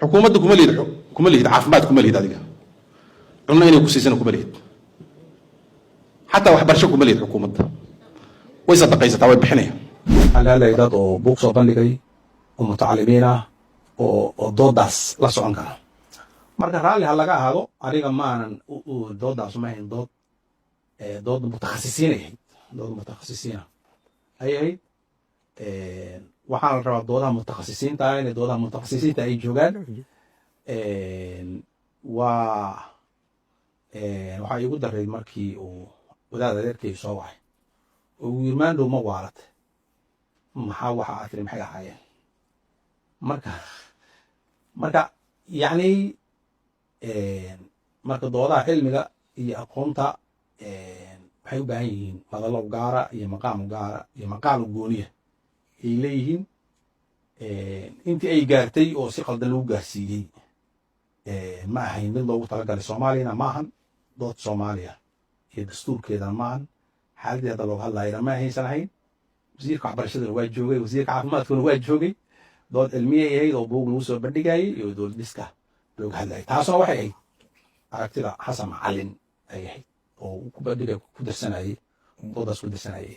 xukuumadda kuma lihid caafimaad kuma lihid adiga cunno inay ku siisana kuma lihid xataa waxbarasho kuma lihid xukuumadda way sadaqaysataa way bixinaya alaalay dad oo buug soo bandhigay oo mutacalimiin ah oo doodaas la socon kara marka raalli ha laga ahaado aniga maanan doodaas ma ahayn dood mutakhasisiin ay ahayd waxaan la rabaa doodaha mutakhasisiinta ah inay doodaha mutakhasisiinta ay joogaan waxaa iigu daray markii uu wadaad adeerkay soo wacay oo uu yiri maandhow ma waalatay maxaa waxa aad tiri maxay ahaayeen marka yacni marka doodaha cilmiga iyo aqoonta waxay u baahan yihiin madallo gaara iyo maqaam gaara iyo maqaal gooniya ay leeyihiin intii ay gaartay oo si qaldan lagu gaarsiiyey ma ahayn mid loogu talagalay soomaaliyana ma ahan dood soomaaliya iyo dastuurkeedana ma ahan xaaladii hadda looga hadlayana ma ahaysan ahayn wasiirka waxbarashadana waa joogay wasiirka caafimaadkuna waa joogay dood cilmiyay ahayd oo buug lagu soo bandhigayay iyo dowlad dhiska looga hadlayay taasoo waxay ahayd aragtida xasan macalin ay ahayd oo ku bandhigay ku darsanayay doodaas ku darsanayay